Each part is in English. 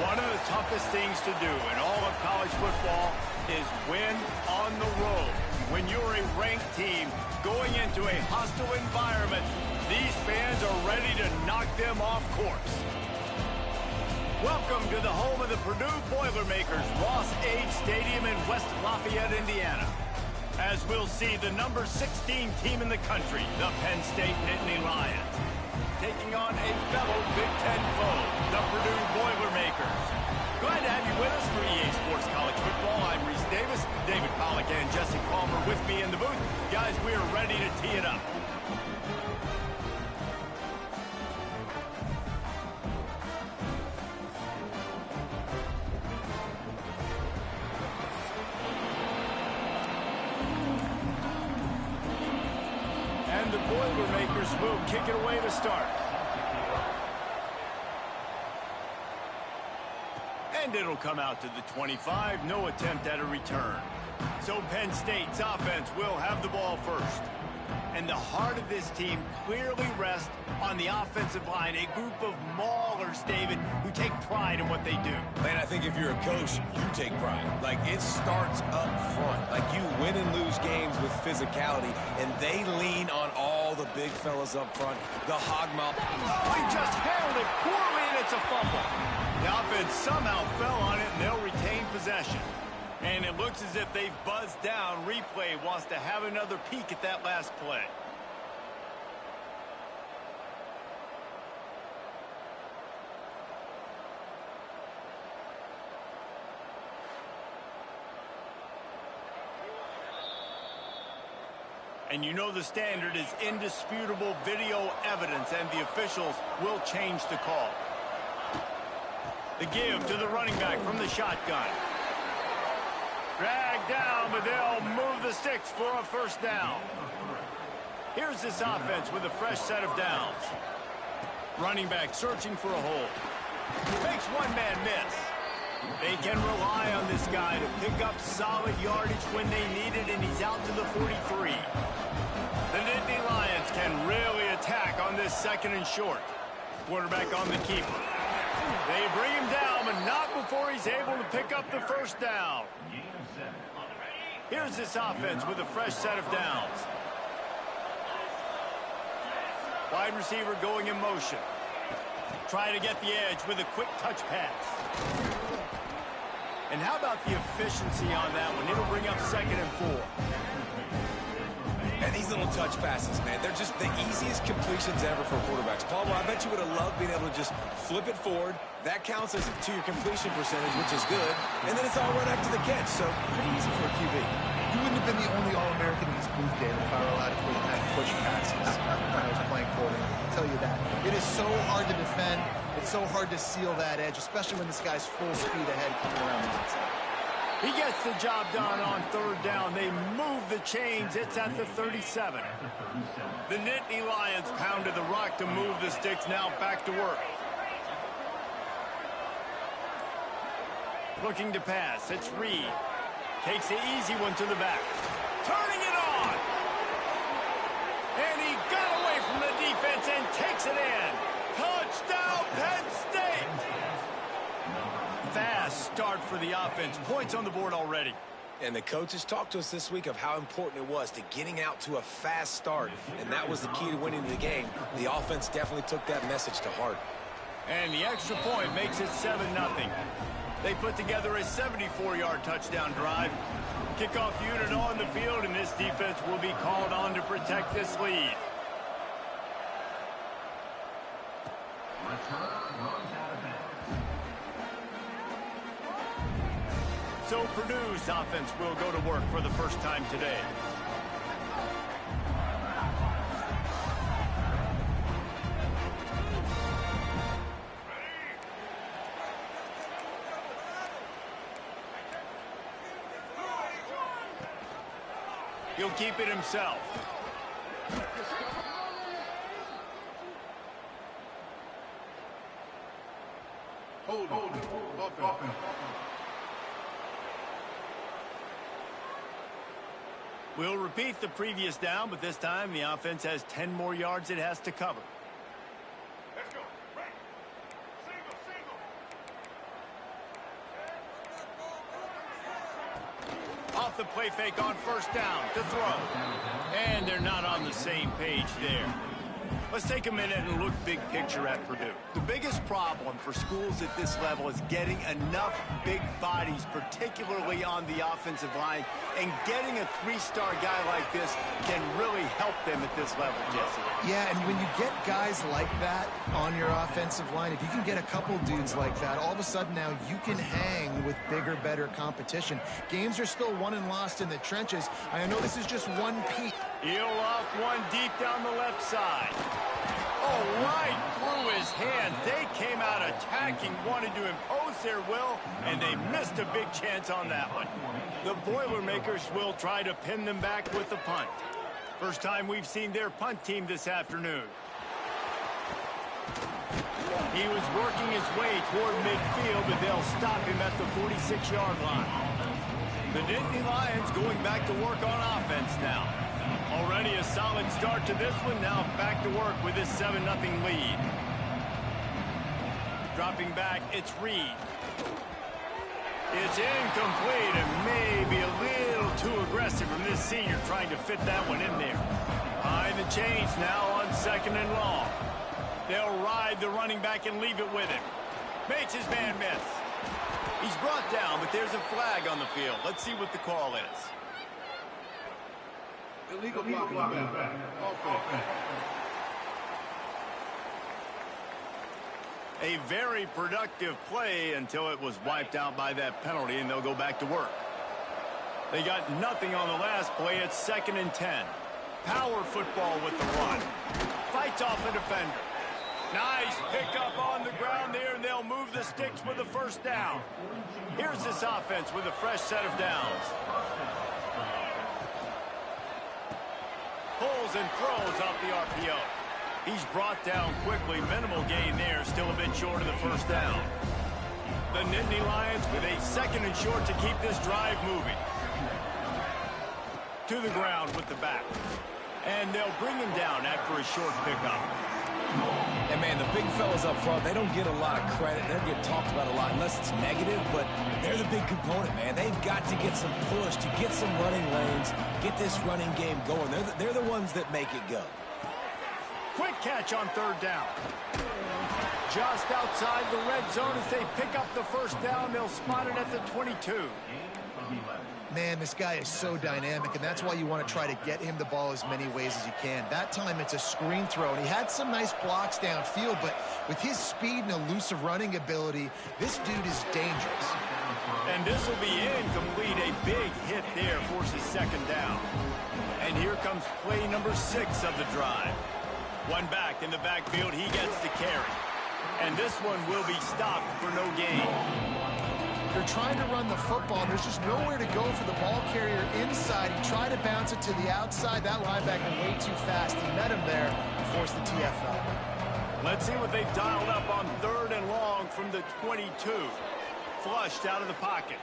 One of the toughest things to do in all of college football is win on the road. When you're a ranked team going into a hostile environment, these fans are ready to knock them off course. Welcome to the home of the Purdue Boilermakers, Ross Age Stadium in West Lafayette, Indiana. As we'll see the number 16 team in the country, the Penn State Nittany Lions, taking on a fellow Big Ten foe, the Purdue Boilermakers. Glad to have you with us for EA Sports College Football. I'm Reese Davis, David Pollack and Jesse Palmer with me in the booth. Guys, we are ready to tee it up. And the Boilermakers will kick it away to start. And it'll come out to the 25. No attempt at a return. So Penn State's offense will have the ball first. And the heart of this team clearly rests on the offensive line. A group of maulers, David, who take pride in what they do. Man, I think if you're a coach, you take pride. Like, it starts up front. Like, you win and lose games with physicality, and they lean on all the big fellas up front. The hog mouth. Oh, he just handled it poorly, and it's a fumble. The offense somehow fell on it, and they'll retain possession. And it looks as if they've buzzed down. Replay wants to have another peek at that last play. And you know the standard is indisputable video evidence, and the officials will change the call. The give to the running back from the shotgun. Dragged down, but they'll move the sticks for a first down. Here's this offense with a fresh set of downs. Running back searching for a hole. Makes one man miss. They can rely on this guy to pick up solid yardage when they need it, and he's out to the 43. The Nittany Lions can really attack on this second and short. Quarterback on the keeper. They bring him down, but not before he's able to pick up the first down. Here's this offense with a fresh set of downs. Wide receiver going in motion. Trying to get the edge with a quick touch pass. And how about the efficiency on that one? It'll bring up 2nd and 4. And these little touch passes, man, they're just the easiest completions ever for quarterbacks. Palmer, I bet you would have loved being able to just flip it forward. That counts as to your completion percentage, which is good. And then it's all right after the catch, so pretty easy for a QB. You wouldn't have been the only All-American in this booth, David, if I were allowed to put had push passes when I was playing quarterback. I'll tell you that. It is so hard to defend. It's so hard to seal that edge, especially when this guy's full speed ahead coming around the outside. He gets the job done on 3rd down. They move the chains. It's at the 37. The Nittany Lions pounded the rock to move the sticks. Now back to work. Looking to pass. It's Reed. Takes the easy one to the back. Turning it on. And he got away from the defense and takes it in. Touchdown, Penn State! Fast start for the offense. Points on the board already. And the coaches talked to us this week of how important it was to getting out to a fast start. And that was the key to winning the game. The offense definitely took that message to heart. And the extra point makes it 7-0. They put together a 74-yard touchdown drive. Kickoff unit on the field, and this defense will be called on to protect this lead. So Purdue's offense will go to work for the first time today. He'll keep it himself. Hold it. We'll repeat the previous down, but this time the offense has 10 more yards it has to cover. Let's go. Right. Single. the play fake on first down to throw. And they're not on the same page there. Let's take a minute and look big picture at Purdue. The biggest problem for schools at this level is getting enough big bodies, particularly on the offensive line, and getting a three-star guy like this can really help them at this level, Jesse. Yeah, and when you get guys like that on your offensive line, if you can get a couple dudes like that, all of a sudden now you can hang with bigger, better competition. Games are still won and lost in the trenches. I know this is just one piece. He'll off one deep down the left side. Oh, right through his hand. They came out attacking, wanted to impose their will, and they missed a big chance on that one. The Boilermakers will try to pin them back with the punt. First time we've seen their punt team this afternoon. He was working his way toward midfield, but they'll stop him at the 46-yard line. The Nittany Lions going back to work on offense now. Already a solid start to this one. Now back to work with this 7-0 lead. Dropping back, it's Reed. It's incomplete and maybe a little too aggressive from this senior trying to fit that one in there. Behind the chains now on 2nd and long. They'll ride the running back and leave it with him. Makes his man miss. He's brought down, but there's a flag on the field. Let's see what the call is. Illegal blocking. A very productive play until it was wiped out by that penalty, and they'll go back to work. They got nothing on the last play. It's 2nd and 10. Power football with the run. Fights off a defender. Nice pickup on the ground there, and they'll move the sticks with the first down. Here's this offense with a fresh set of downs. Pulls and throws off the RPO. He's brought down quickly. Minimal gain there. Still a bit short of the first down. The Nittany Lions with a 2nd and short to keep this drive moving. To the ground with the back. And they'll bring him down after a short pickup. And, man, the big fellas up front, they don't get a lot of credit. They don't get talked about a lot unless it's negative, but they're the big component, man. They've got to get some push, to get some running lanes, get this running game going. They're the ones that make it go. Quick catch on 3rd down. Just outside the red zone as they pick up the first down. They'll spot it at the 22. Man, this guy is so dynamic, and that's why you want to try to get him the ball as many ways as you can. That time it's a screen throw, and he had some nice blocks downfield, but with his speed and elusive running ability, this dude is dangerous. And this will be incomplete. A big hit there forces 2nd down. And here comes play number 6 of the drive. One back in the backfield. He gets the carry. And this one will be stopped for no gain. They're trying to run the football. There's just nowhere to go for the ball carrier inside. He tried to bounce it to the outside. That linebacker way too fast. He met him there and forced the TFL. Let's see what they've dialed up on 3rd and long from the 22. Flushed out of the pocket.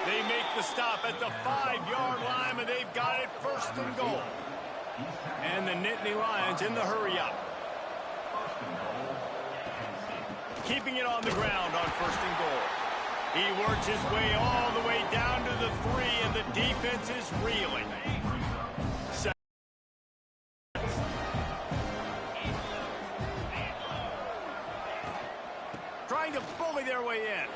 They make the stop at the 5-yard line, and they've got it 1st and goal. And the Nittany Lions in the hurry-up. Keeping it on the ground on 1st and goal. He works his way all the way down to the 3, and the defense is reeling. Trying to bully their way in.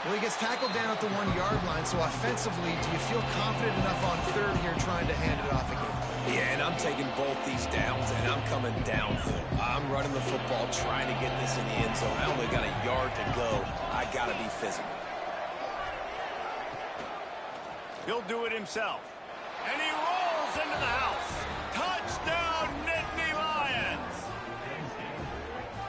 Well, he gets tackled down at the 1-yard line, so offensively, do you feel confident enough on 3rd here trying to hand it off again? Yeah, and I'm taking both these downs, and I'm coming downhill. I'm running the football, trying to get this in the end zone. I only got a yard to go. I got to be physical. He'll do it himself. And he rolls into the house. Touchdown, Nittany Lions!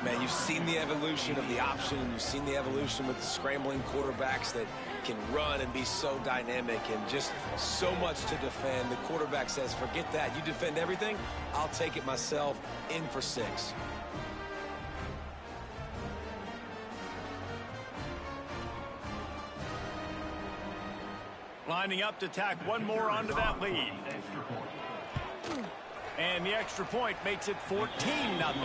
Man, you've seen the evolution of the option, and you've seen the evolution with the scrambling quarterbacks that can run and be so dynamic and just so much to defend. The quarterback says, forget that. You defend everything, I'll take it myself. In for 6. Lining up to tack one more onto that lead. And the extra point makes it 14-0.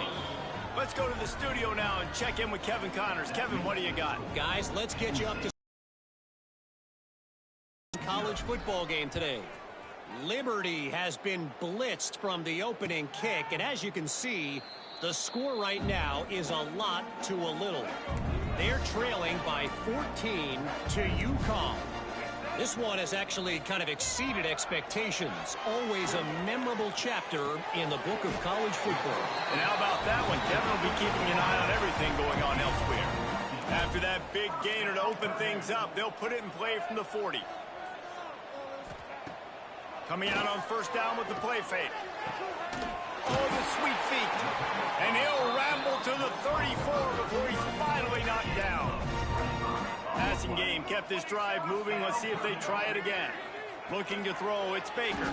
Let's go to the studio now and check in with Kevin Connors. Kevin, what do you got? Guys, let's get you up to football game today. Liberty has been blitzed from the opening kick, and as you can see, the score right now is a lot to a little. They're trailing by 14 to UConn. This one has actually kind of exceeded expectations. Always a memorable chapter in the book of college football. And how about that one? Kevin will be keeping an eye on everything going on elsewhere. After that big gainer to open things up, they'll put it in play from the 40. Coming out on first down with the play fake. Oh, the sweet feet. And he'll ramble to the 34 before he's finally knocked down. Passing game kept this drive moving. Let's see if they try it again. Looking to throw, it's Baker.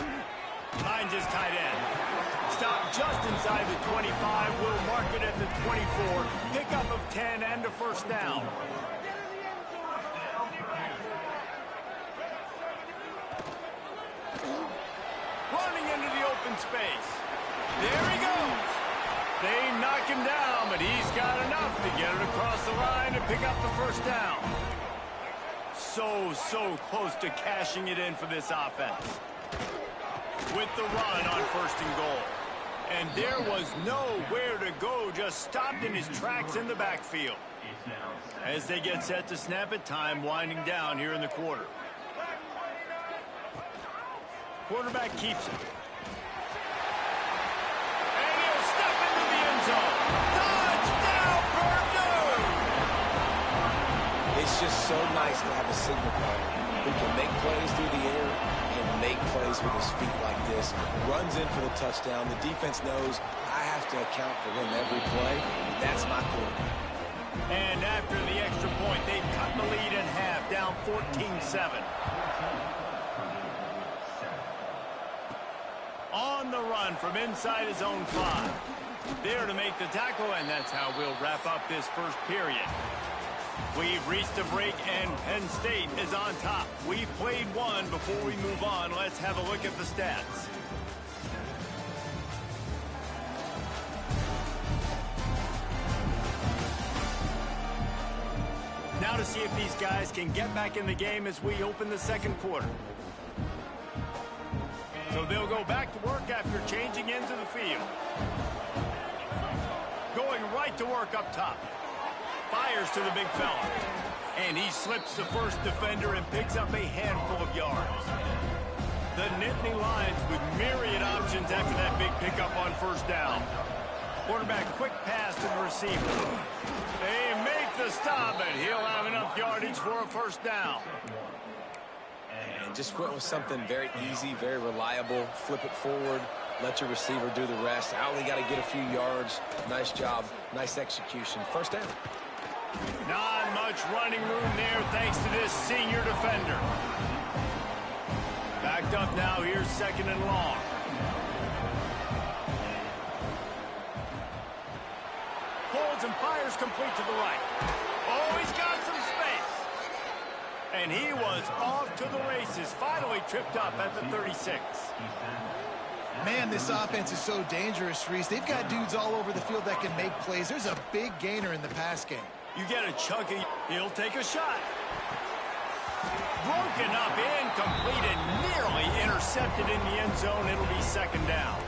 Finds his tight end. Stop just inside the 25. Will mark it at the 24. Pickup of 10 and a first down. Running into the open space. There he goes. They knock him down, but he's got enough to get it across the line and pick up the first down. So close to cashing it in for this offense. With the run on first and goal. And there was nowhere to go, just stopped in his tracks in the backfield. As they get set to snap it, time winding down here in the quarter. Quarterback keeps it. And he'll step into the end zone. Touchdown, Purdue! It's just so nice to have a signal player who can make plays through the air and make plays with his feet like this. Runs in for the touchdown. The defense knows I have to account for him every play. That's my quarterback. And after the extra point, they've cut the lead in half, down 14-7. On the run from inside his own 5. There to make the tackle, and that's how we'll wrap up this first period. We've reached a break, and Penn State is on top. We've played one. Before we move on, let's have a look at the stats. Now to see if these guys can get back in the game as we open the second quarter. So they'll go back to work after changing into the field. Going right to work up top. Fires to the big fella. And he slips the first defender and picks up a handful of yards. The Nittany Lions with myriad options after that big pickup on first down. Quarterback quick pass to the receiver. They make the stop, and he'll have enough yardage for a first down. And just went with something very easy, very reliable. Flip it forward, let your receiver do the rest. I only got to get a few yards. Nice job, nice execution. First down. Not much running room there thanks to this senior defender. Backed up now, here's second and long. Holds and fires complete to the right. Oh, he's got some space. And he was off to the races, finally tripped up at the 36. Man, this offense is so dangerous, Reese. They've got dudes all over the field that can make plays. There's a big gainer in the pass game. You get a chunky, he'll take a shot. Broken up, incomplete, and nearly intercepted in the end zone. It'll be second down.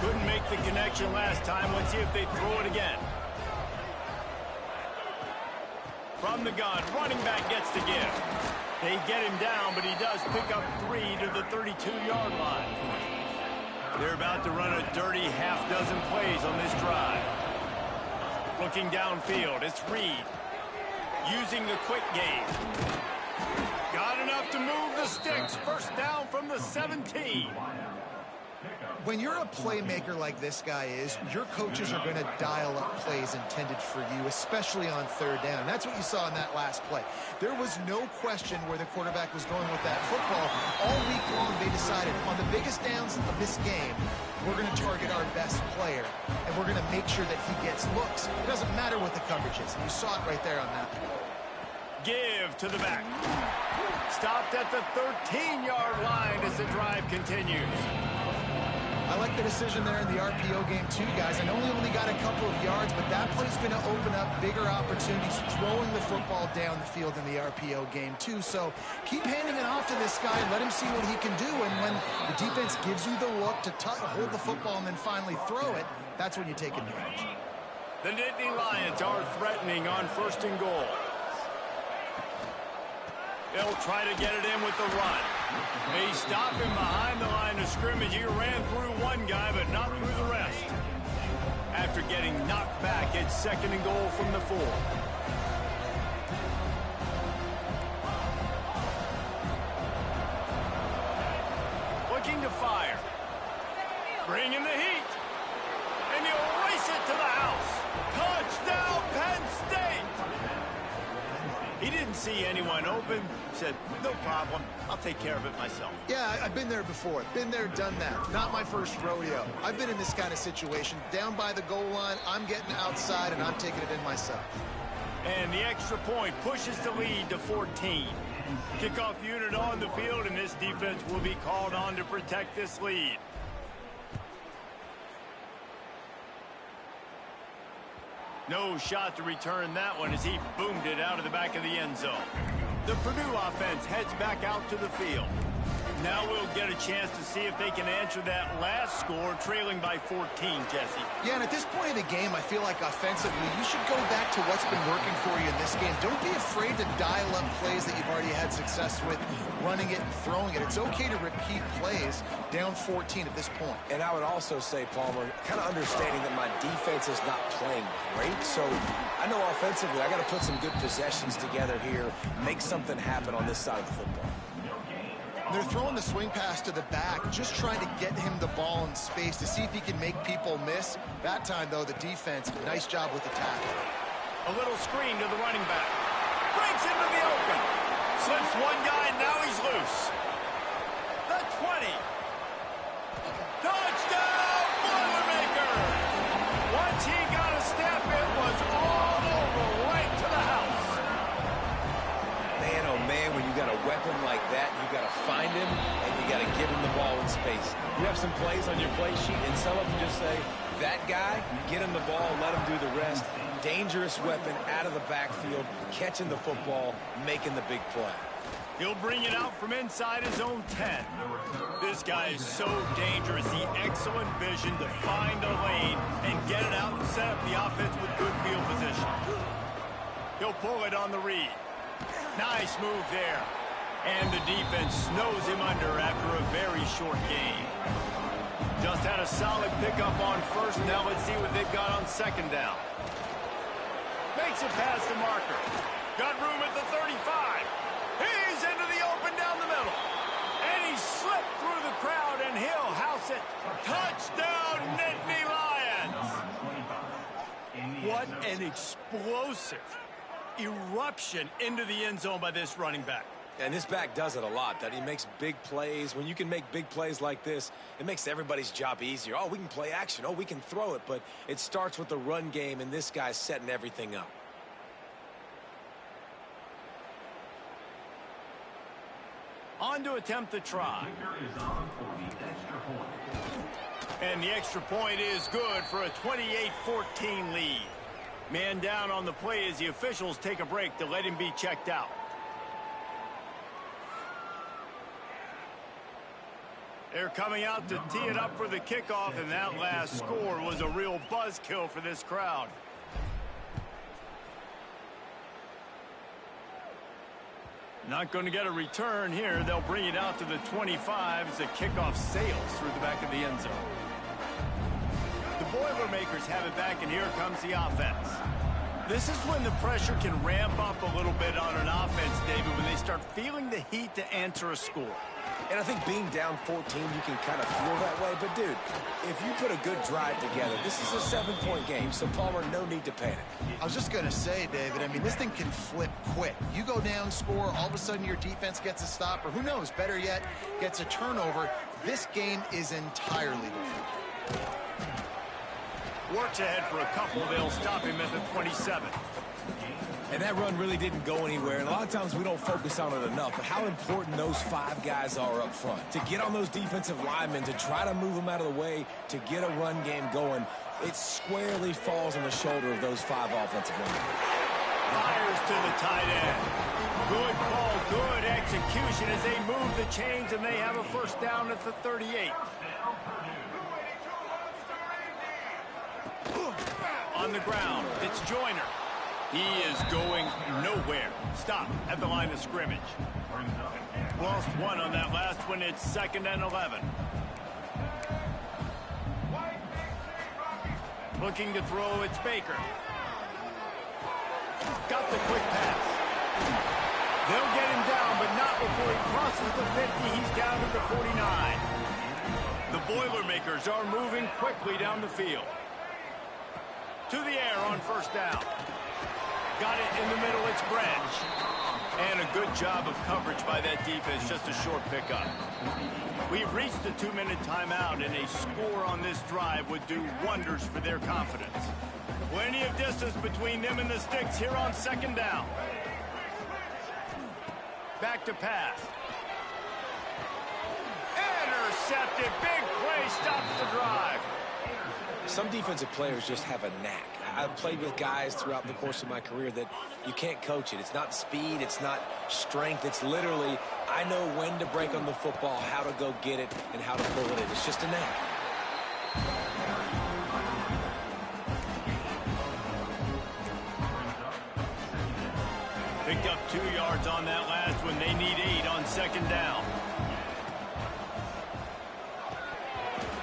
Couldn't make the connection last time. Let's see if they throw it again. From the gun, running back gets to give. They get him down, but he does pick up 3 to the 32-yard line. They're about to run a dirty half-dozen plays on this drive. Looking downfield, it's Reed. Using the quick game. Got enough to move the sticks. First down from the 17. When you're a playmaker like this guy is, your coaches are going to dial up plays intended for you, especially on third down. That's what you saw in that last play. There was no question where the quarterback was going with that football. All week long, they decided on the biggest downs of this game, we're going to target our best player, and we're going to make sure that he gets looks. It doesn't matter what the coverage is. And you saw it right there on that play. Give to the back. Stopped at the 13-yard line as the drive continues. I like the decision there in the RPO game too, guys. I know we only got a couple of yards, but that play's going to open up bigger opportunities throwing the football down the field in the RPO game too. So keep handing it off to this guy and let him see what he can do. And when the defense gives you the look to hold the football and then finally throw it, that's when you take advantage. The Nittany Lions are threatening on 1st and goal. They'll try to get it in with the run. They stop him behind the line of scrimmage. He ran through one guy, but not through the rest. After getting knocked back, it's 2nd and goal from the 4. Looking to fire. Bringing the heat. And he'll race it to the house. Touchdown, Penn State! He didn't see anyone open. Said, no problem. I'll take care of it myself. Yeah, I've been there before. Been there, done that. Not my first rodeo. I've been in this kind of situation. Down by the goal line, I'm getting outside, and I'm taking it in myself. And the extra point pushes the lead to 14. Kickoff unit on the field, and this defense will be called on to protect this lead. No shot to return that one as he boomed it out of the back of the end zone. The Purdue offense heads back out to the field. Now we'll get a chance to see if they can answer that last score, trailing by 14, Jesse. Yeah, and at this point of the game, I feel like offensively, you should go back to what's been working for you in this game. Don't be afraid to dial up plays that you've already had success with, running it and throwing it. It's okay to repeat plays down 14 at this point. And I would also say, Palmer, kind of understanding that my defense is not playing great, so I know offensively I got to put some good possessions together here, make something happen on this side of the football. They're throwing the swing pass to the back, just trying to get him the ball in space to see if he can make people miss. That time, though, the defense, nice job with the tackle. A little screen to the running back. Breaks into the open. Slips one guy, now he's loose. The 20. Touchdown, Boilermaker! Once he got a step, it was all over, right to the house. Man, oh man, when you got a weapon like that, you got to find him and you got to give him the ball in space. You have some plays on your play sheet, and some of them just say, that guy, get him the ball, let him do the rest. Dangerous weapon out of the backfield, catching the football, making the big play. He'll bring it out from inside his own 10. This guy is so dangerous. The excellent vision to find a lane and get it out and set up the offense with good field position. He'll pull it on the read. Nice move there. And the defense snows him under after a very short gain. Just had a solid pickup on 1st. Now let's see what they've got on 2nd down. Makes it past the marker. Got room at the 35. He's into the open down the middle. And he slipped through the crowd, and he'll house it. Touchdown, Nittany Lions! What an explosive eruption into the end zone by this running back. And this back does it a lot, that he makes big plays. When you can make big plays like this, it makes everybody's job easier. Oh, we can play action. Oh, we can throw it. But it starts with the run game, and this guy's setting everything up. On to attempt the try. And the extra point is good for a 28-14 lead. Man down on the play as the officials take a break to let him be checked out. They're coming out to tee it up for the kickoff, and that last score was a real buzzkill for this crowd. Not going to get a return here. They'll bring it out to the 25 as the kickoff sails through the back of the end zone. The Boilermakers have it back, and here comes the offense. This is when the pressure can ramp up a little bit on an offense, David, when they start feeling the heat to answer a score. And I think being down 14, you can kind of feel that way. But, dude, if you put a good drive together, this is a 7-point game, so, Palmer, no need to panic. I was just going to say, David, I mean, this thing can flip quick. You go down, score, all of a sudden your defense gets a stop, or who knows, better yet, gets a turnover. This game is entirely different. Works ahead for a couple. They'll stop him at the 27. And that run really didn't go anywhere, and a lot of times we don't focus on it enough, but how important those 5 guys are up front. To get on those defensive linemen, to try to move them out of the way, to get a run game going, it squarely falls on the shoulder of those 5 offensive linemen. Fires to the tight end. Good call, good execution as they move the chains, and they have a first down at the 38. On the ground, it's Joyner. He is going nowhere. Stop at the line of scrimmage. Lost 1 on that last one. It's 2nd and 11. Looking to throw, it's Baker. Got the quick pass. They'll get him down, but not before he crosses the 50. He's down to the 49. The Boilermakers are moving quickly down the field. To the air on first down. Got it in the middle, it's Branch. And a good job of coverage by that defense, just a short pickup. We've reached the 2-minute timeout, and a score on this drive would do wonders for their confidence. Plenty of distance between them and the sticks here on 2nd down. Back to pass. Intercepted, big play, stops the drive. Some defensive players just have a knack. I've played with guys throughout the course of my career that you can't coach it. It's not speed, it's not strength. It's literally, I know when to break on the football, how to go get it, and how to pull it in. It's just a knack. Picked up 2 yards on that last one. They need 8 on 2nd down.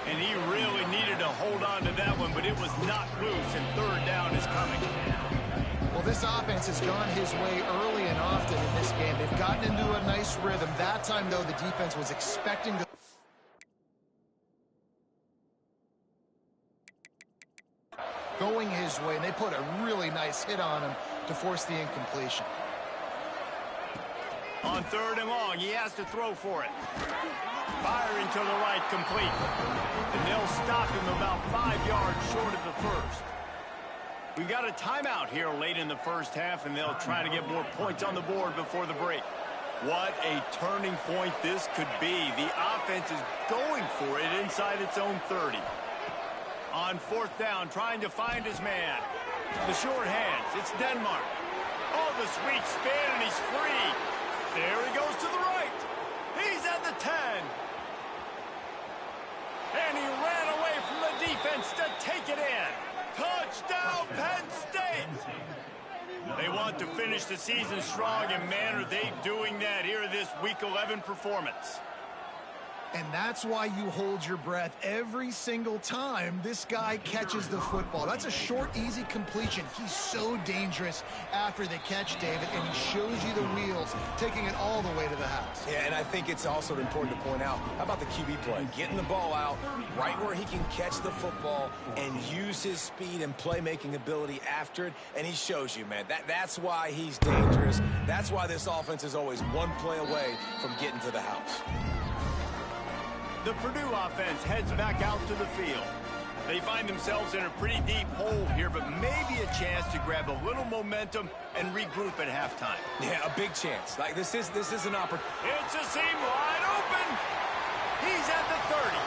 And he really needed to hold on to that one, but it was not loose, and 3rd down is coming. Well, this offense has gone his way early and often in this game. They've gotten into a nice rhythm. That time, though, the defense was expecting to... going his way, and they put a really nice hit on him to force the incompletion. On 3rd and long, he has to throw for it. Firing to the right, complete. And they'll stop him about 5 yards short of the first. We got a timeout here late in the first half, and they'll try to get more points on the board before the break. What a turning point this could be. The offense is going for it inside its own 30. On 4th down, trying to find his man. The short hands, it's Denmark. Oh, the sweet spin, and he's free. There he goes to the right. He's at the 10. And he ran away from the defense to take it in. Touchdown, Penn State! They want to finish the season strong, and man, are they doing that here in this Week 11 performance. And that's why you hold your breath every single time this guy catches the football. That's a short, easy completion. He's so dangerous after the catch, David, and he shows you the wheels, taking it all the way to the house. Yeah, and I think it's also important to point out, how about the QB play? Getting the ball out right where he can catch the football and use his speed and playmaking ability after it, and he shows you, man. That's why he's dangerous. That's why this offense is always one play away from getting to the house. The Purdue offense heads back out to the field. They find themselves in a pretty deep hole here, but maybe a chance to grab a little momentum and regroup at halftime. Yeah, a big chance. Like, this is an opportunity. It's a seam wide open. He's at the 30.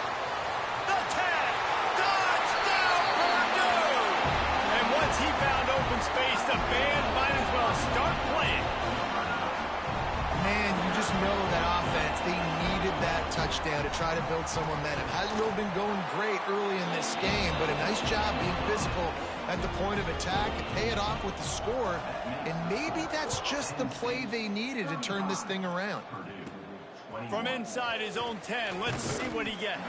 The 10. Touchdown, Purdue! And once he found open space, the band might as well start playing. Man, you just know that offense, they needed that touchdown to try to build some momentum. Hasn't really been going great early in this game, but a nice job being physical at the point of attack and pay it off with the score. And maybe that's just the play they needed to turn this thing around. From inside his own 10, let's see what he gets.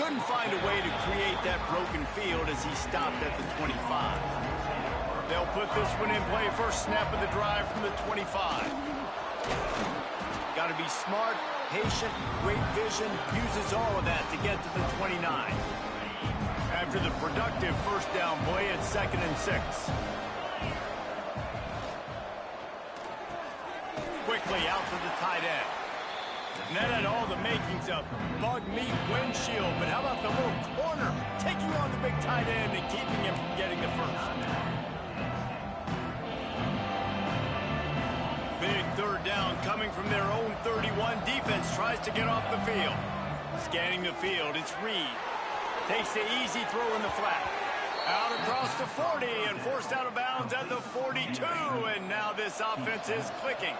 Couldn't find a way to create that broken field as he stopped at the 25. They'll put this one in play, first snap of the drive from the 25. Got to be smart, patient, great vision, uses all of that to get to the 29. After the productive first down play, it's 2nd and 6. Quickly out to the tight end. And that had all the makings of bug meat windshield, but how about the little corner taking on the big tight end and keeping him from getting the first? Big third down coming from their own 31. Defense tries to get off the field. Scanning the field, it's Reed. Takes the easy throw in the flat. Out across the 40 and forced out of bounds at the 42. And now this offense is clicking.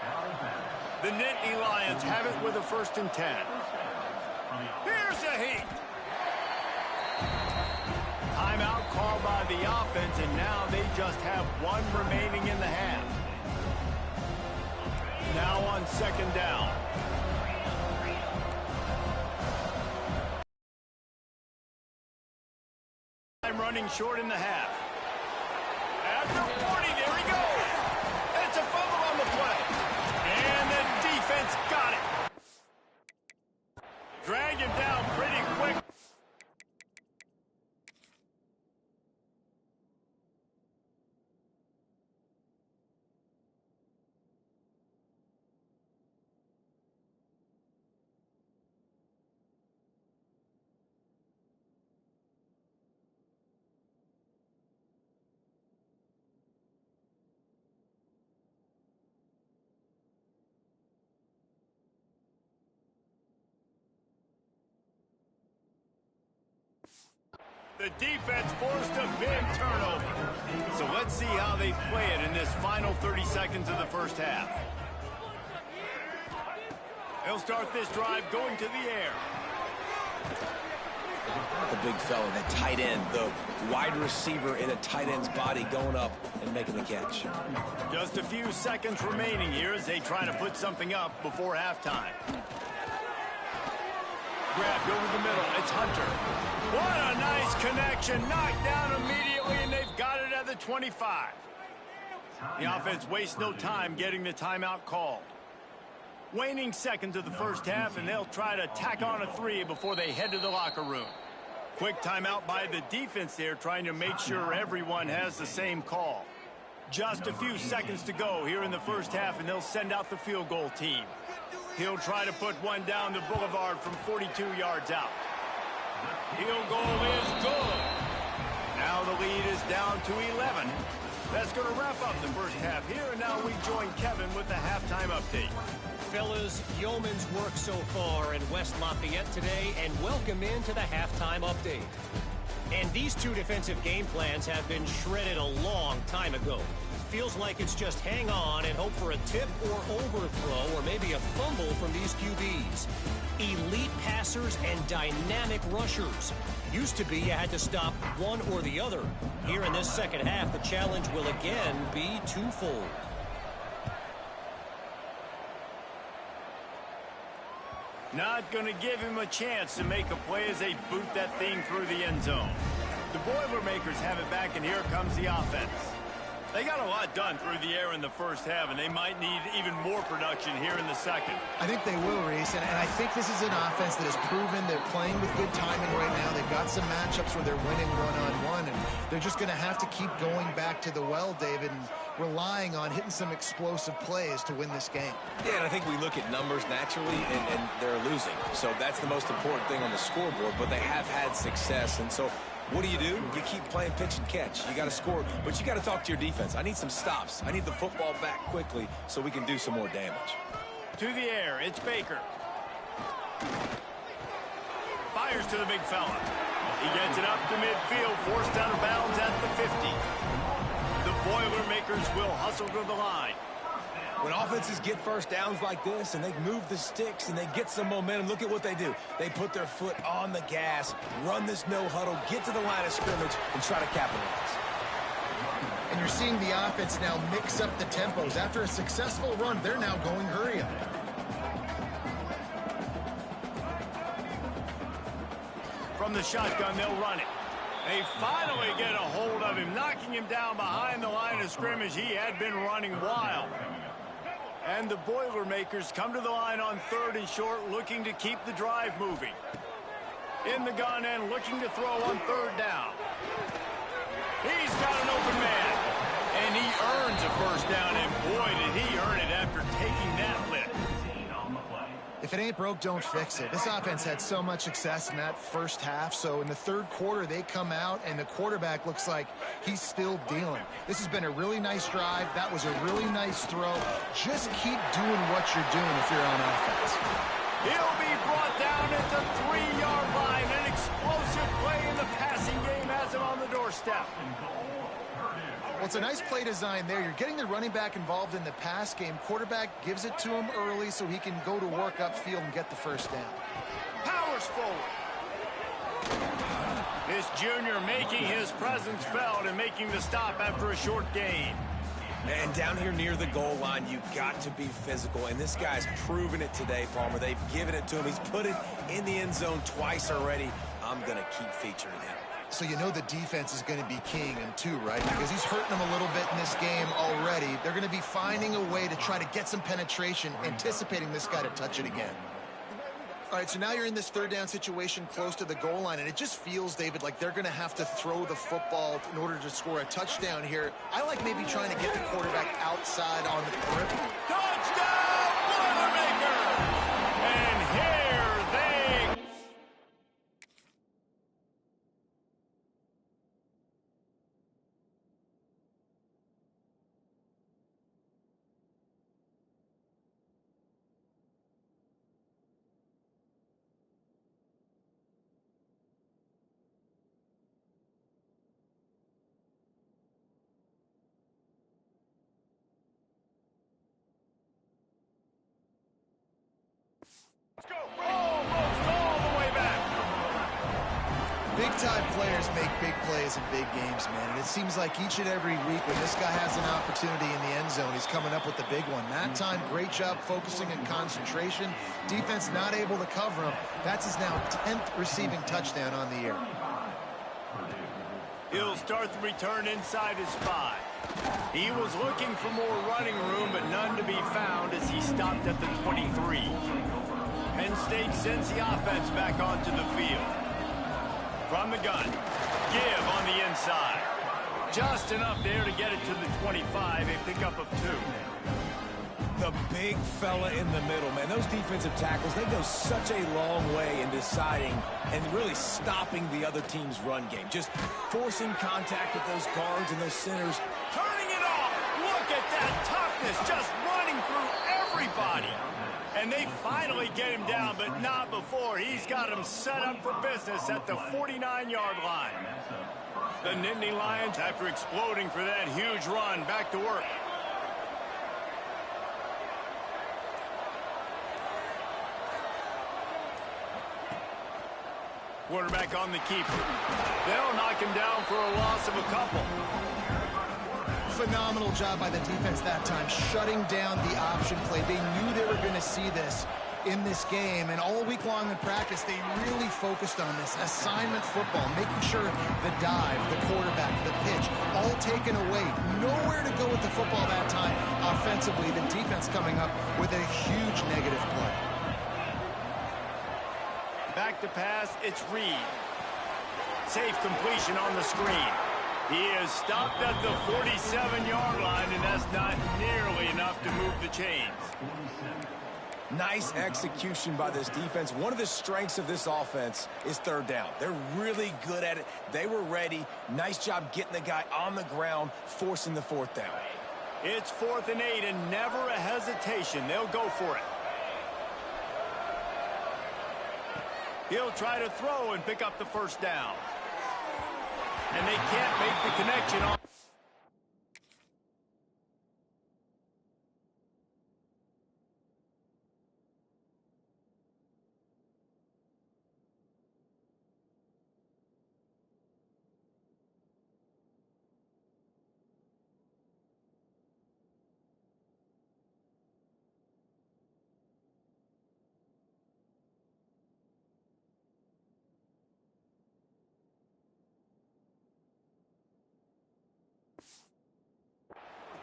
The Nittany Lions have it with a 1st and 10. Here's a heat. Timeout called by the offense, and now they just have 1 remaining in the half. Now on 2nd down. Running short in the half. At the 40, there he goes. It's a fumble on the play. And the defense got it. Drag him down pretty quick. The defense forced a big turnover. So let's see how they play it in this final 30 seconds of the 1st half. They'll start this drive going to the air. The big fella, the tight end, the wide receiver in a tight end's body going up and making the catch. Just a few seconds remaining here as they try to put something up before halftime. Grabbed over the middle. It's Hunter. What a nice connection. Knocked down immediately, and they've got it at the 25. The offense wastes no time getting the timeout called. Waning seconds of the 1st half, and they'll try to tack on a 3 before they head to the locker room. Quick timeout by the defense there, trying to make sure everyone has the same call. Just a few seconds to go here in the 1st half, and they'll send out the field goal team. He'll try to put one down the boulevard from 42 yards out. Field goal is good. Now the lead is down to 11. That's going to wrap up the 1st half here, and now we join Kevin with the halftime update. Fellas, yeoman's work so far in West Lafayette today, and welcome into the halftime update. And these 2 defensive game plans have been shredded a long time ago. Feels like it's just hang on and hope for a tip or overthrow or maybe a fumble from these QBs. Elite passers and dynamic rushers. Used to be you had to stop one or the other. Here in this 2nd half, the challenge will again be twofold. Not going to give him a chance to make a play as they boot that thing through the end zone. The Boilermakers have it back, and here comes the offense. They got a lot done through the air in the 1st half, and they might need even more production here in the 2nd. I think they will, Reese, and I think this is an offense that has proven they're playing with good timing right now. They've got some matchups where they're winning one-on-one, and they're just going to have to keep going back to the well, David, and relying on hitting some explosive plays to win this game. Yeah, and I think we look at numbers naturally, and they're losing. So that's the most important thing on the scoreboard, but they have had success, and so what do? You keep playing pitch and catch. You got to score, but you got to talk to your defense. I need some stops. I need the football back quickly so we can do some more damage. To the air, it's Baker. Fires to the big fella. He gets it up to midfield, forced out of bounds at the 50. The Boilermakers will hustle to the line. When offenses get 1st downs like this and they move the sticks and they get some momentum, look at what they do. They put their foot on the gas, run this no huddle, get to the line of scrimmage, and try to capitalize. And you're seeing the offense now mix up the tempos. After a successful run, they're now going hurry up. From the shotgun, they'll run it. They finally get a hold of him, knocking him down behind the line of scrimmage. He had been running wild. And the Boilermakers come to the line on 3rd and short, looking to keep the drive moving. In the gun and looking to throw on 3rd down. He's got an open man. And he earns a 1st down, and boy, did he earn it after taking that lick. If it ain't broke, don't fix it. This offense had so much success in that first half, so in the third quarter, they come out, and the quarterback looks like he's still dealing. This has been a really nice drive. That was a really nice throw. Just keep doing what you're doing if you're on offense. He'll be brought down at the 3-yard line. An explosive play in the passing game has him on the doorstep. Well, it's a nice play design there. You're getting the running back involved in the pass game. Quarterback gives it to him early so he can go to work upfield and get the first down. Powers forward. This junior making his presence felt and making the stop after a short gain. And down here near the goal line, you've got to be physical. And this guy's proven it today, Palmer. They've given it to him. He's put it in the end zone twice already. I'm going to keep featuring him. So you know the defense is going to be keying him too, right? Because he's hurting them a little bit in this game already. They're going to be finding a way to try to get some penetration, anticipating this guy to touch it again. All right, so now you're in this third down situation close to the goal line, and it just feels, David, like they're going to have to throw the football in order to score a touchdown here. I like maybe trying to get the quarterback outside on the periphery. Touchdown, Boilermaker! And here they... Almost all the way back. Big-time players make big plays in big games, man. And it seems like each and every week when this guy has an opportunity in the end zone, he's coming up with the big one. That time, great job focusing and concentration. Defense not able to cover him. That's his now 10th receiving touchdown on the year. He'll start the return inside his 5. He was looking for more running room, but none to be found as he stopped at the 23. Penn State sends the offense back onto the field. From the gun, give on the inside. Just enough there to get it to the 25, a pickup of 2. The big fella in the middle, man. Those defensive tackles, they go such a long way in deciding and really stopping the other team's run game. Just forcing contact with those guards and those centers. Turning it off. Look at that toughness, just running through everybody. And they finally get him down, but not before. He's got him set up for business at the 49-yard line. The Nittany Lions, after exploding for that huge run, back to work. Quarterback on the keeper. They'll knock him down for a loss of a couple. Phenomenal job by the defense that time, shutting down the option play. They knew they were going to see this in this game, and all week long in practice, they really focused on this assignment football, making sure the dive, the quarterback, the pitch, all taken away. Nowhere to go with the football that time offensively. The defense coming up with a huge negative play. Back to pass, it's Reed. Safe completion on the screen. He is stopped at the 47-yard line, and that's not nearly enough to move the chains. Nice execution by this defense. One of the strengths of this offense is third down. They're really good at it. They were ready. Nice job getting the guy on the ground, forcing the 4th down. It's 4th and 8, and never a hesitation. They'll go for it. He'll try to throw and pick up the first down. And they can't make the connection on.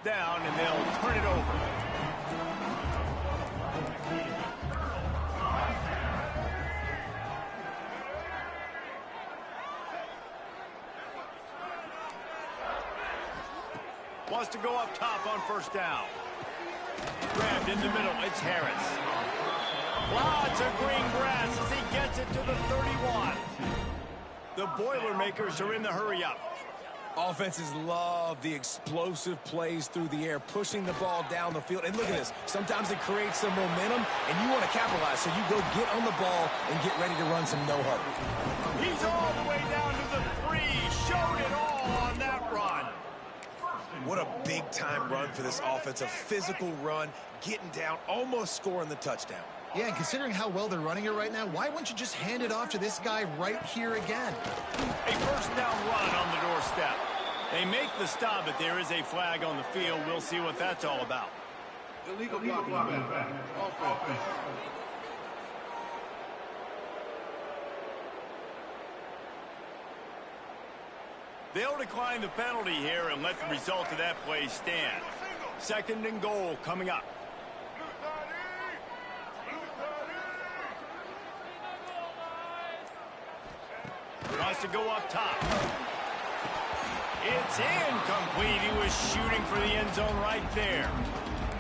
Down, and they'll turn it over. Wants to go up top on first down. Grabbed in the middle. It's Harris. Lots of green grass as he gets it to the 31. The Boilermakers are in the hurry-up. Offenses love the explosive plays through the air, pushing the ball down the field. And look at this. Sometimes it creates some momentum, and you want to capitalize. So you go get on the ball and get ready to run some no-huddle. He's all the way down to the 3. Showed it all on that run. What a big-time run for this offense. A physical run, getting down, almost scoring the touchdown. Yeah, and considering how well they're running it right now, why wouldn't you just hand it off to this guy right here again? A first down run on the doorstep. They make the stop, but there is a flag on the field. We'll see what that's all about. Illegal blocking. Offense. They'll decline the penalty here and let the result of that play stand. 2nd and goal coming up. Wants to go up top. It's incomplete. He was shooting for the end zone right there.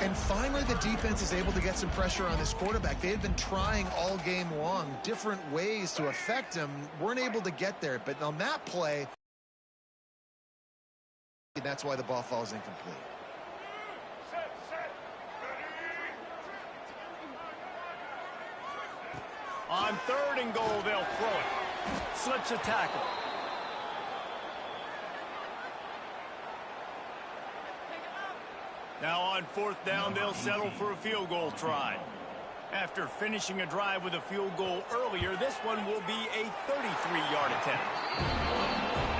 And finally, the defense is able to get some pressure on this quarterback. They had been trying all game long, different ways to affect him. Weren't able to get there. But on that play, that's why the ball falls incomplete. On 3rd and goal, they'll throw it. Slips a tackle. Now on 4th down, they'll settle for a field goal try. After finishing a drive with a field goal earlier, this one will be a 33-yard attempt.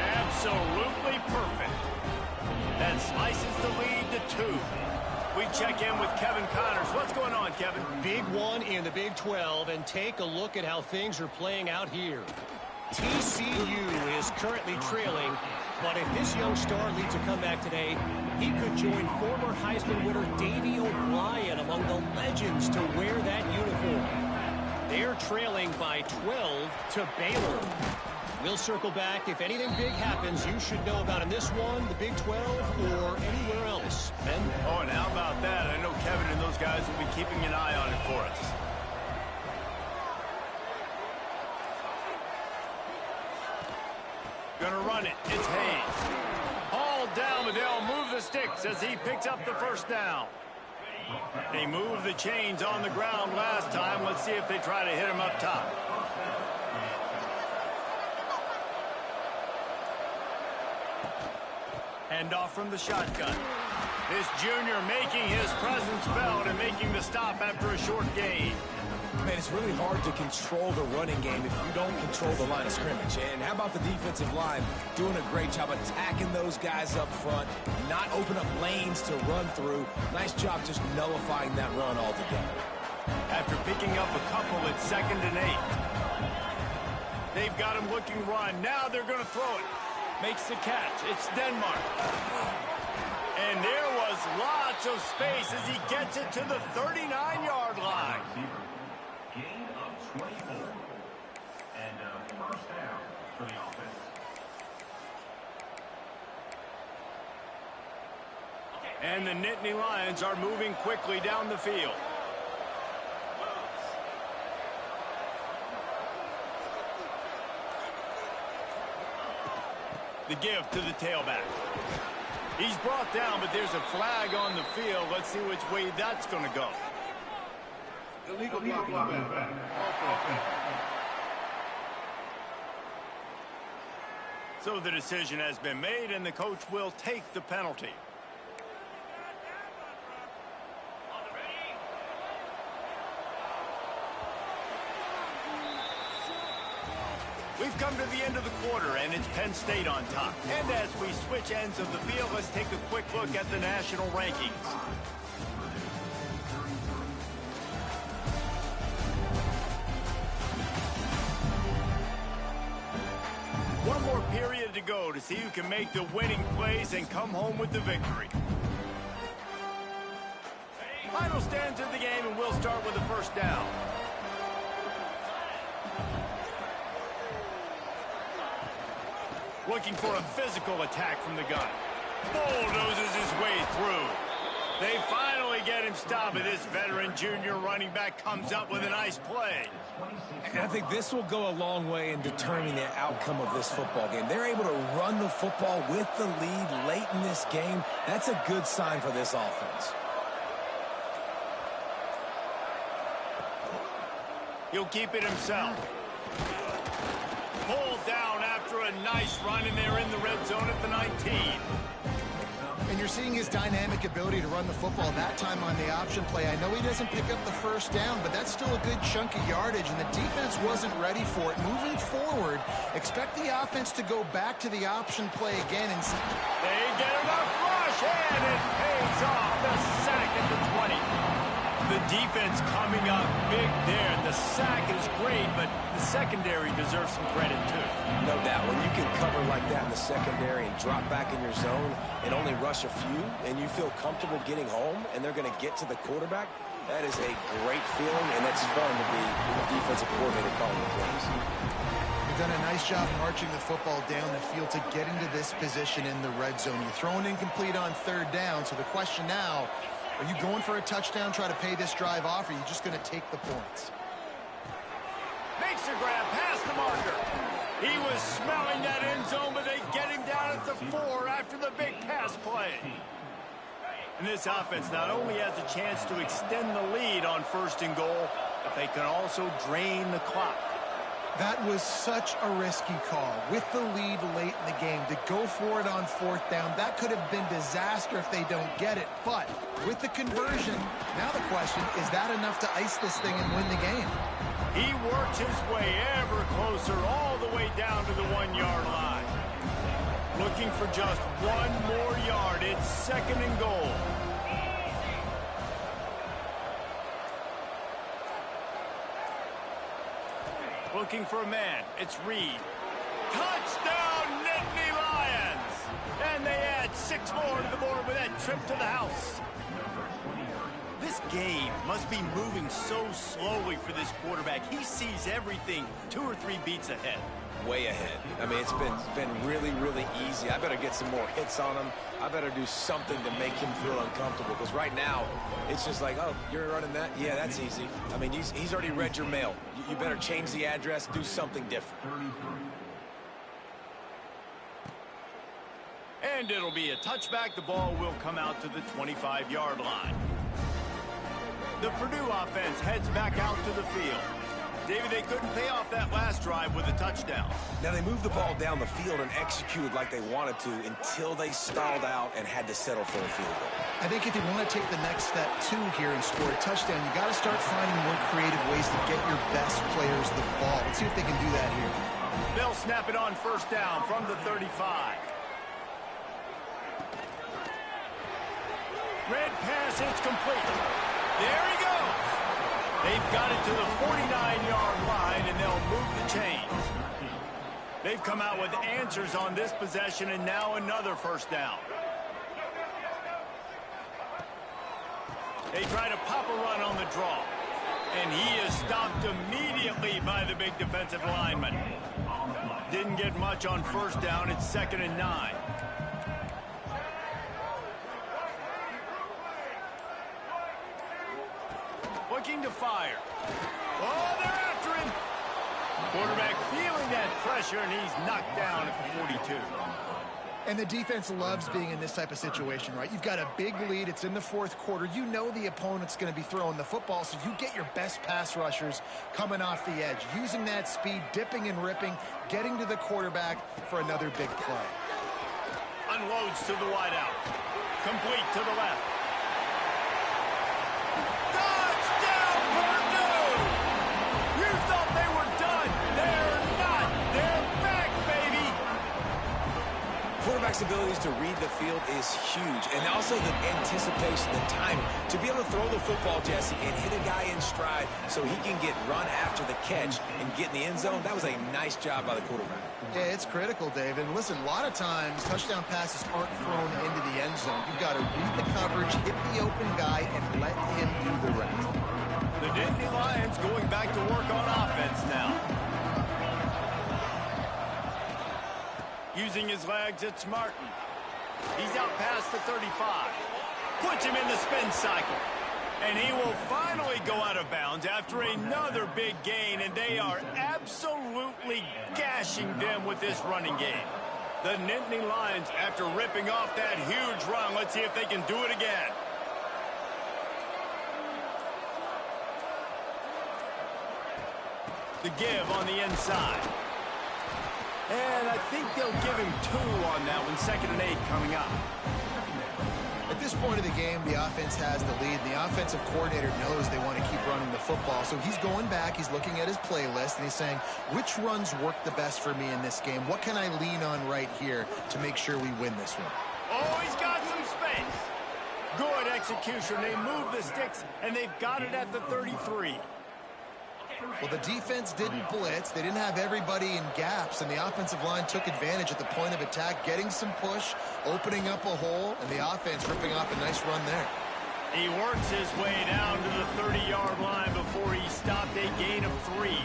Absolutely perfect. That slices the lead to 2. We check in with Kevin Connors. What's going on, Kevin? Big one in the Big 12, and take a look at how things are playing out here. TCU is currently trailing, but if this young star leads a comeback today, he could join former Heisman winner Davey O'Brien among the legends to wear that uniform. They're trailing by 12 to Baylor. We'll circle back. If anything big happens, you should know about in this one, the Big 12, or anywhere else. Ben? Oh, and how about that? I know Kevin and those guys will be keeping an eye on it for us. Gonna run it. It's Hayes. Hauled down, but they'll move the sticks as he picks up the first down. They moved the chains on the ground last time. Let's see if they try to hit him up top. Hand off from the shotgun. This junior making his presence felt and making the stop after a short gain. Man, it's really hard to control the running game if you don't control the line of scrimmage. And how about the defensive line doing a great job attacking those guys up front, not open up lanes to run through. Nice job just nullifying that run altogether. After picking up a couple, it's 2nd and 8. They've got him looking run. Now they're going to throw it. Makes the catch. It's Denmark. And there was lots of space as he gets it to the 39-yard line. Gain of 24. And first down for the offense. And the Nittany Lions are moving quickly down the field. The give to the tailback. He's brought down, but there's a flag on the field. Let's see which way that's going to go. Illegal blocking. So the decision has been made, and the coach will take the penalty. We've come to the end of the quarter, and it's Penn State on top. And as we switch ends of the field, let's take a quick look at the national rankings. One more period to go to see who can make the winning plays and come home with the victory. Final stands of the game, and we'll start with the first down. Looking for a physical attack from the gun. Bulldozes his way through. They finally really get him stopped. This veteran junior running back comes up with a nice play. And I think this will go a long way in determining the outcome of this football game. They're able to run the football with the lead late in this game. That's a good sign for this offense. He'll keep it himself. Pulled down after a nice run, and they're in the red zone at the 19. And you're seeing his dynamic ability to run the football that time on the option play. I know he doesn't pick up the first down, but that's still a good chunk of yardage, and the defense wasn't ready for it. Moving forward, expect the offense to go back to the option play again. And they get enough rush, and it pays off. The sack at the 20. The defense coming up big there. The sack is great, but the secondary deserves some credit, too. No doubt. When you can cover like that in the secondary and drop back in your zone and only rush a few, and you feel comfortable getting home, and they're going to get to the quarterback, that is a great feeling, and it's fun to be the defensive coordinator calling the plays. You've done a nice job marching the football down the field to get into this position in the red zone. You're throwing incomplete on third down, so the question now, are you going for a touchdown, try to pay this drive off, or are you just going to take the points? Makes the grab past the marker. He was smelling that end zone, but they get him down at the 4 after the big pass play. And this offense not only has a chance to extend the lead on first and goal, but they can also drain the clock. That was such a risky call. With the lead late in the game, to go for it on fourth down, that could have been disaster if they don't get it. But with the conversion, now the question, is that enough to ice this thing and win the game? He works his way ever closer all the way down to the 1-yard line. Looking for just one more yard. It's second and goal. Looking for a man. It's Reed. Touchdown, Nittany Lions! And they add 6 more to the board with that trip to the house. This game must be moving so slowly for this quarterback. He sees everything 2 or 3 beats ahead. Way ahead. I mean, it's been really, really easy. I better get some more hits on him. I better do something to make him feel uncomfortable, because right now, it's just like, oh, you're running that? Yeah, that's easy. I mean, he's already read your mail. You better change the address, do something different. And it'll be a touchback. The ball will come out to the 25-yard line. The Purdue offense heads back out to the field. David, they couldn't pay off that last drive with a touchdown. Now, they moved the ball down the field and executed like they wanted to until they stalled out and had to settle for a field goal. I think if you want to take the next step, too, here and score a touchdown, you got to start finding more creative ways to get your best players the ball. Let's see if they can do that here. They'll snap it on first down from the 35. Red pass, it's complete. There he goes. They've got it to the 49-yard line, and they'll move the chains. They've come out with answers on this possession, and now another first down. They try to pop a run on the draw, and he is stopped immediately by the big defensive lineman. Didn't get much on first down. It's 2nd and 9. Looking to fire. Oh, they're after him. Quarterback feeling that pressure, and he's knocked down at the 42. And the defense loves being in this type of situation, right? You've got a big lead. It's in the 4th quarter. You know the opponent's going to be throwing the football, so you get your best pass rushers coming off the edge, using that speed, dipping and ripping, getting to the quarterback for another big play. Unloads to the wideout. Complete to the left. Touchdown, Purdue! You thought they were done. They're not. They're back, baby. Quarterback's abilities to read the field is huge, and also the anticipation, the timing. To be able to throw the football, Jesse, and hit a guy in stride so he can get run after the catch and get in the end zone, that was a nice job by the quarterback. Yeah, it's critical, David. Listen, a lot of times touchdown passes aren't thrown into the end zone. You've got to read the coverage, hit the open guy, and let him do the rest. The Nittany Lions going back to work on offense now. Using his legs, it's Martin. He's out past the 35. Puts him in the spin cycle. And he will finally go out of bounds after another big gain, and they are absolutely gashing them with this running game. The Nittany Lions, after ripping off that huge run, let's see if they can do it again. The give on the inside. And I think they'll give him 2 on that one. 2nd and 8 coming up. At this point of the game, the offense has the lead. The offensive coordinator knows they want to keep running the football. So he's going back, he's looking at his playlist, and he's saying, which runs work the best for me in this game? What can I lean on right here to make sure we win this one? Oh, he's got some space. Good execution. They move the sticks, and they've got it at the 33. Well, the defense didn't blitz. They didn't have everybody in gaps, and the offensive line took advantage at the point of attack, getting some push, opening up a hole, and the offense ripping off a nice run there. He works his way down to the 30-yard line before he stopped a gain of 3.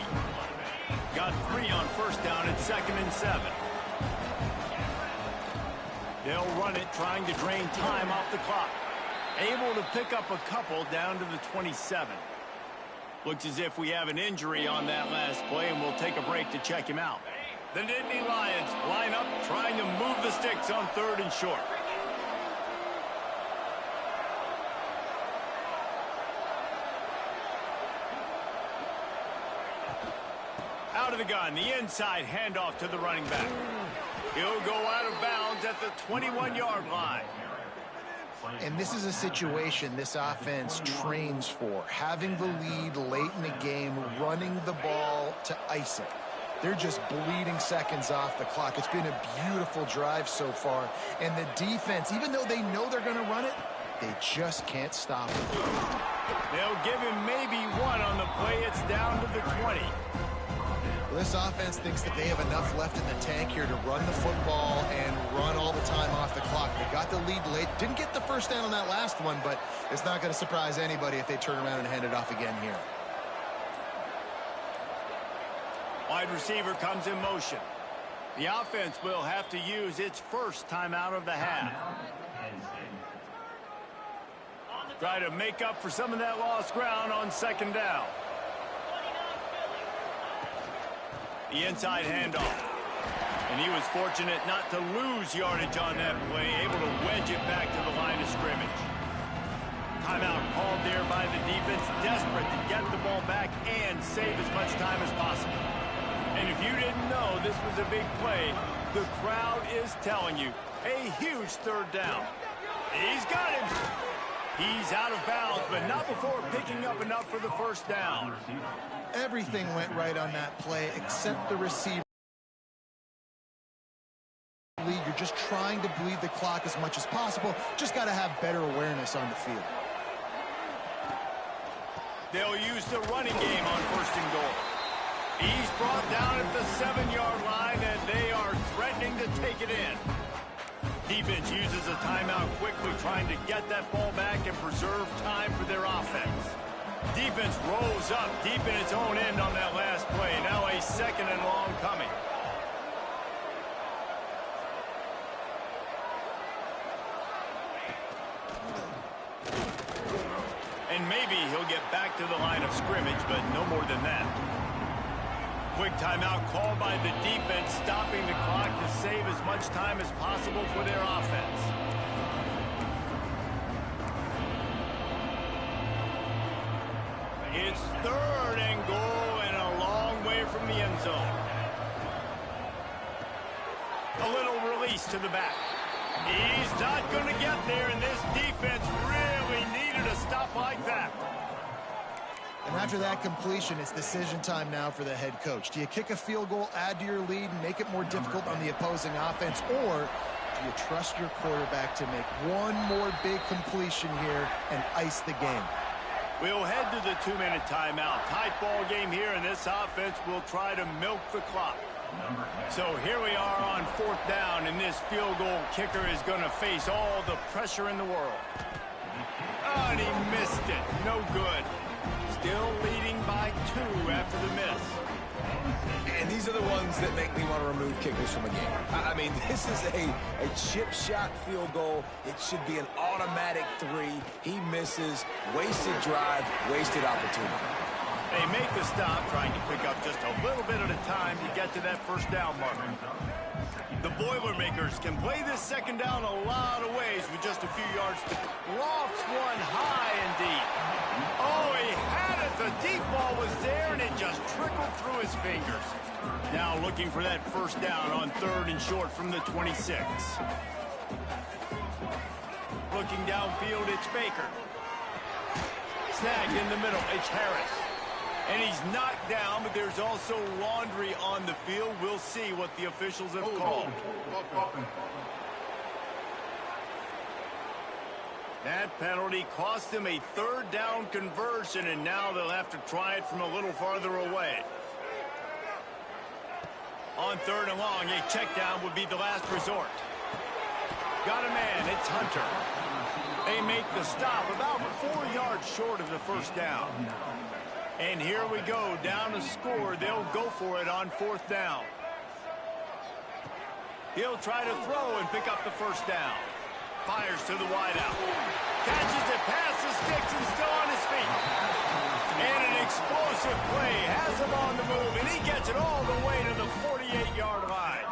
Got 3 on 1st down and 2nd and 7. They'll run it, trying to drain time off the clock. Able to pick up a couple down to the 27. Looks as if we have an injury on that last play, and we'll take a break to check him out. The Nittany Lions line up, trying to move the sticks on 3rd and short. Out of the gun, the inside handoff to the running back. He'll go out of bounds at the 21-yard line. And this is a situation this offense trains for, having the lead late in the game, running the ball to ice it. They're just bleeding seconds off the clock. It's been a beautiful drive so far. And the defense, even though they know they're going to run it, they just can't stop it. They'll give him maybe 1 on the play. It's down to the 20. Well, this offense thinks that they have enough left in the tank here to run the football and run all the time off the clock. They got the lead late. Didn't get the 1st down on that last one, but it's not going to surprise anybody if they turn around and hand it off again here. Wide receiver comes in motion. The offense will have to use its 1st timeout of the half. Try to make up for some of that lost ground on 2nd down. The inside handoff. And he was fortunate not to lose yardage on that play, able to wedge it back to the line of scrimmage. Timeout called there by the defense, desperate to get the ball back and save as much time as possible. And if you didn't know this was a big play, the crowd is telling you, a huge 3rd down. He's got him. He's out of bounds, but not before picking up enough for the 1st down. Everything went right on that play except the receiver. You're just trying to bleed the clock as much as possible. Just got to have better awareness on the field. They'll use the running game on 1st and goal. He's brought down at the 7-yard line, and they are threatening to take it in. Defense uses a timeout quickly, trying to get that ball back and preserve time for their offense. Defense rolls up deep in its own end on that last play. Now a 2nd and long coming. And maybe he'll get back to the line of scrimmage, but no more than that. Quick timeout called by the defense, stopping the clock to save as much time as possible for their offense. It's 3rd and goal and a long way from the end zone. A little release to the back. He's not going to get there, and this defense really needed a stop like that. And after that completion, it's decision time now for the head coach. Do you kick a field goal, add to your lead, and make it more difficult on the opposing offense, or do you trust your quarterback to make one more big completion here and ice the game? We'll head to the 2-minute timeout. Tight ball game here, and this offense will try to milk the clock. So here we are on 4th down, and this field goal kicker is going to face all the pressure in the world. Oh, and he missed it. No good. Still leading by 2 after the miss. And these are the ones that make me want to remove kickers from a game. I mean, this is a chip shot field goal. It should be an automatic 3. He misses. Wasted drive, wasted opportunity. They make the stop, trying to pick up just a little bit at a time to get to that first down marker. The Boilermakers can play this second down a lot of ways with just a few yards to lofts one high and deep. Oh, he had it. The deep ball was there, and it just trickled through his fingers. Now looking for that first down on 3rd and short from the 26. Looking downfield, it's Baker. Snagged in the middle, it's Harris. And he's knocked down, but there's also laundry on the field. We'll see what the officials have called. That penalty cost him a 3rd down conversion, and now they'll have to try it from a little farther away. On 3rd and long, a check down would be the last resort. Got a man, it's Hunter. They make the stop about 4 yards short of the first down. And here we go, down a score. They'll go for it on 4th down. He'll try to throw and pick up the first down. Fires to the wideout. Catches it past the sticks and still on his feet. And an explosive play has him on the move, and he gets it all the way to the 48-yard line.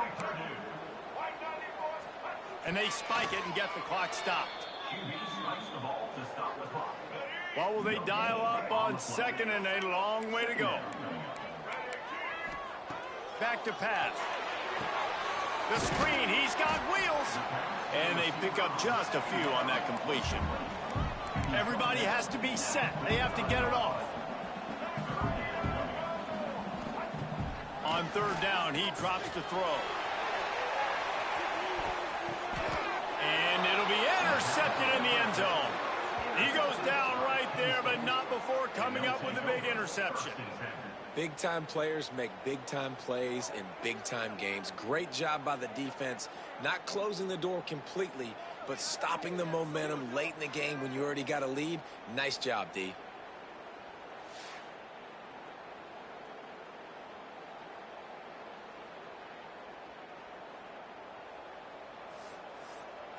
And they spike it and get the clock stopped. Well, will they dial up on 2nd and a long way to go? Back to pass. The screen, he's got wheels. And they pick up just a few on that completion. Everybody has to be set. They have to get it off. On 3rd down, he drops to throw. And it'll be intercepted in the end zone. He goes down right there, but not before coming up with a big interception. Big-time players make big-time plays in big-time games. Great job by the defense, not closing the door completely, but stopping the momentum late in the game when you already got a lead. Nice job, D.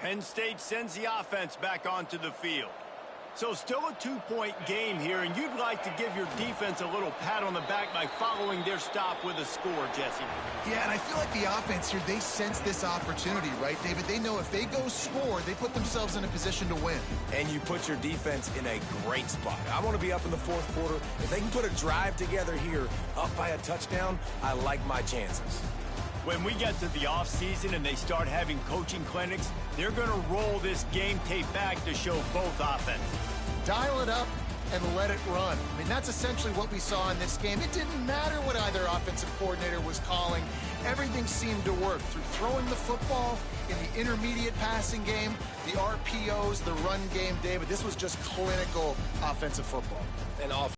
Penn State sends the offense back onto the field. So still a 2-point game here, and you'd like to give your defense a little pat on the back by following their stop with a score, Jesse. Yeah, and I feel like the offense here, they sense this opportunity, right, David? They know if they go score, they put themselves in a position to win. And you put your defense in a great spot. I want to be up in the 4th quarter. If they can put a drive together here, up by a touchdown, I like my chances. When we get to the offseason and they start having coaching clinics, they're going to roll this game tape back to show both offenses. Dial it up and let it run. I mean, that's essentially what we saw in this game. It didn't matter what either offensive coordinator was calling. Everything seemed to work through throwing the football in the intermediate passing game, the RPOs, the run game, David. This was just clinical offensive football. And